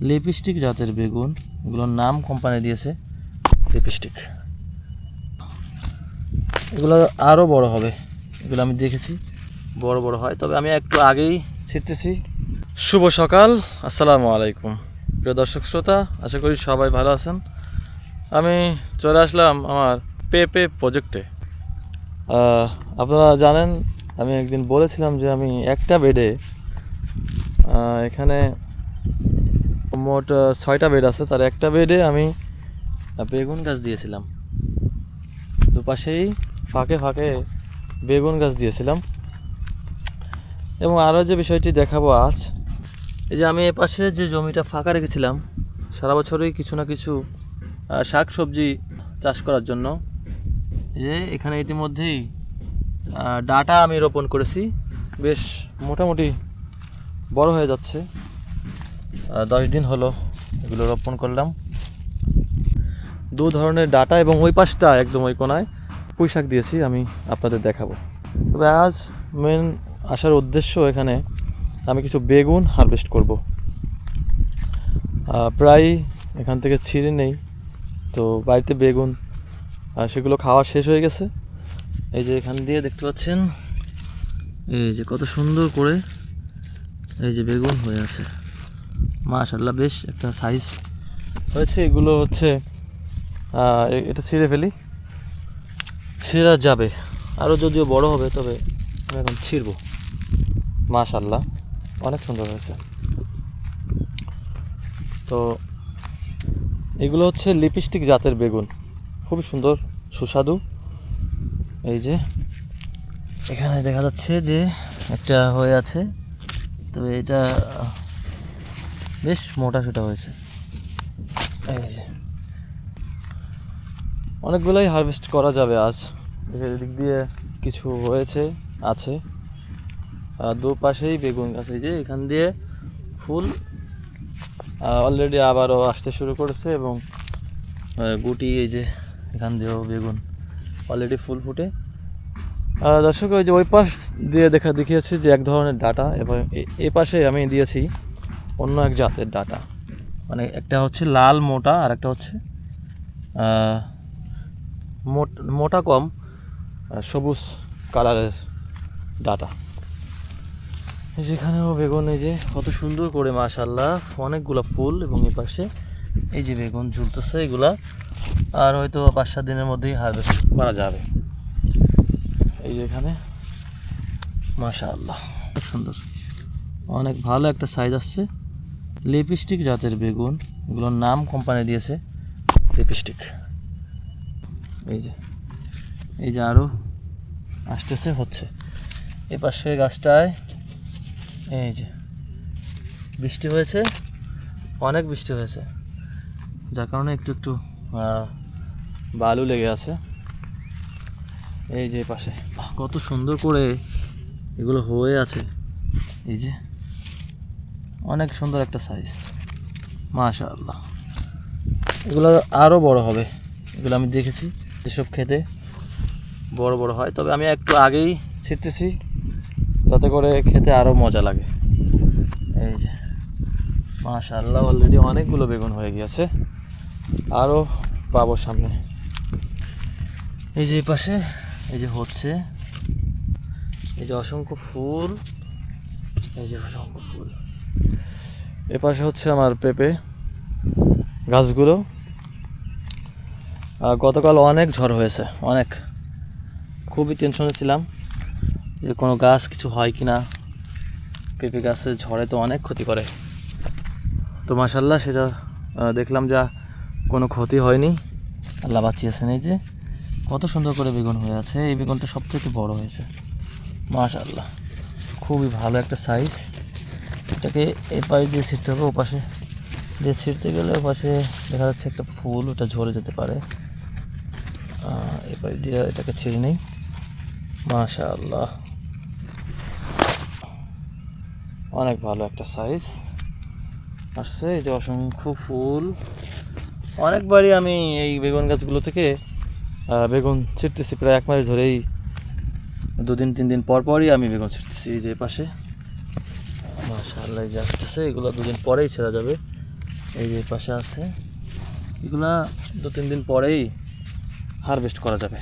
Lipstick জাতের বেগুন, এগুলোর নাম কোম্পানি দিয়েছে লিপস্টিক। এগুলো আরও বড় হবে, এগুলো আমি দেখেছি বড় বড় হয়, তবে আমি একটু আগেই ছিটতেছি। শুভ সকাল, আসসালামু আলাইকুম প্রিয় দর্শক শ্রোতা, আশা করি সবাই ভালো আছেন। আমি চলে আসলাম আমার পেপে প্রজেক্টে। আপনারা জানেন আমি একদিন বলেছিলাম যে আমি একটা বেডে এখানে মোট 6টা বেড আছে, তার একটা বেডে আমি বেগুন গাছ দিয়েছিলাম। দুপাশেই ফাঁকে ফাঁকে বেগুন গাছ দিয়েছিলাম। এবং আরও যে বিষয়টি দেখাবো আজ, এই যে আমি এপাশে যে জমিটা ফাঁকা রেখেছিলাম সারা বছরই কিছু না কিছু শাক সবজি চাষ করার জন্য, যে এখানে ইতিমধ্যেই ডাটা আমি রোপণ করেছি, বেশ মোটামুটি বড় হয়ে যাচ্ছে। 10 দিন হলো এগুলো রোপণ করলাম। দু ধরনের ডাটা, এবং ওই পাশটা একদম ওই কোনায় পুঁই শাক দিয়েছি, আমি আপনাদের দেখাবো। তবে আজ মেন আসার উদ্দেশ্য, এখানে আমি কিছু বেগুন হারভেস্ট করব। প্রায় এখান থেকে ছিঁড়ে নেই, তো বাড়িতে বেগুন সেগুলো খাওয়া শেষ হয়ে গেছে। এই যে এখান দিয়ে দেখতে পাচ্ছেন, এই যে কত সুন্দর করে এই যে বেগুন হয়ে আছে, মাশাআল্লাহ বেশ একটা সাইজ হয়েছে। এগুলো হচ্ছে এটা ছিঁড়ে ফেলি, ছিঁড়া যাবে আরও, যদিও বড় হবে, তবে আমি এখন ছিঁড়ব। মাশাআল্লাহ অনেক সুন্দর হয়েছে। তো এগুলো হচ্ছে লিপস্টিক জাতের বেগুন, খুবই সুন্দর সুস্বাদু। এই যে এখানে দেখা যাচ্ছে যে একটা হয়ে আছে, তবে এটা বেশ মোটা সোটা হয়েছে। এই যে অনেকগুলোই হারভেস্ট করা যাবে আজ। এদিক দিয়ে কিছু হয়েছে আছে, দুপাশেই বেগুন গাছ। এই যে এখান দিয়ে ফুল অলরেডি আবারও আসতে শুরু করেছে, এবং গুটি এই যে এখান দিয়েও বেগুন অলরেডি ফুল ফুটে। দর্শক, ওই যে ওই পাশ দিয়ে দেখিয়েছি যে এক ধরনের ডাটা, এবং এই পাশে আমি দিয়েছি অন্য এক জাতের ডাটা। মানে একটা হচ্ছে লাল মোটা, আর একটা হচ্ছে মোটা কম সবুজ কালারের ডাটা। যেখানেও বেগুন, এই যে কত সুন্দর করে মাশাআল্লাহ অনেকগুলো ফুল, এবং এই পাশে এই যে বেগুন ঝুলতেছে এগুলা, আর হয়তো 5-7 দিনের মধ্যেই হারভেস্ট করা যাবে। এই যে এখানে মাশাআল্লাহ খুব সুন্দর, অনেক ভালো একটা সাইজ আসছে। লিপস্টিক জাতের বেগুন, এগুলোর নাম কোম্পানি দিয়েছে লিপস্টিক। এই যে আরও আসতেছে, হচ্ছে এ পাশে গাছটায়। এই যে বৃষ্টি হয়েছে, অনেক বৃষ্টি হয়েছে, যার কারণে একটু একটু বালু লেগে আছে। এই যে পাশে কত সুন্দর করে এগুলো হয়ে আছে, এই যে অনেক সুন্দর একটা সাইজ, মাশাআল্লাহ। এগুলো আরও বড় হবে, এগুলো আমি দেখেছি যেসব খেতে বড় বড় হয়, তবে আমি একটু আগেই ছিটতেছি যাতে করে খেতে আরও মজা লাগে। এই যে মাশাআল্লাহ অলরেডি অনেকগুলো বেগুন হয়ে গিয়েছে, আরও পাবো সামনে। এই যে এই পাশে এই যে হচ্ছে, এই যে অসংখ্য ফুল, এই যে অসংখ্য ফুল। এ পাশে হচ্ছে আমার পেঁপে গাছগুলো। গতকাল অনেক ঝড় হয়েছে, অনেক, খুবই টেনশনে ছিলাম যে কোনো গাছ কিছু হয় কি না। পেঁপে গাছের ঝড়ে তো অনেক ক্ষতি করে, তো মাশাআল্লাহ সেটা দেখলাম যা কোনো ক্ষতি হয়নি, আল্লাহ বাঁচিয়েছেন। এই যে কত সুন্দর করে বেগুন হয়ে আছে, এই বেগুনটা সবথেকে বড় হয়েছে মাশাআল্লাহ, খুবই ভালো একটা সাইজ। এটাকে এই পাশে দিয়ে ছিঁড়তে হবে, ও পাশে দিয়ে ছিঁড়তে গেলে ও পাশে দেখা যাচ্ছে একটা ফুল, ওটা ঝরে যেতে পারে। এই পাশ দিয়ে এটাকে ছিঁড়ে নেই, মাশাআল্লাহ অনেক ভালো একটা সাইজ আসছে। এই যে অসংখ্য ফুল, অনেকবারই আমি এই বেগুন গাছগুলো থেকে বেগুন ছিঁড়তেছি, প্রায় 1 মাস ধরেই 2-3 দিন পর পরই আমি বেগুন ছিঁড়তেছি। এই যে পাশে মাশাআল্লাহ যে আসতেছে, এগুলো 2 দিন পরেই ছেড়া যাবে, এই যে পাশে আছে, এগুলা 2-3 দিন পরেই হারভেস্ট করা যাবে।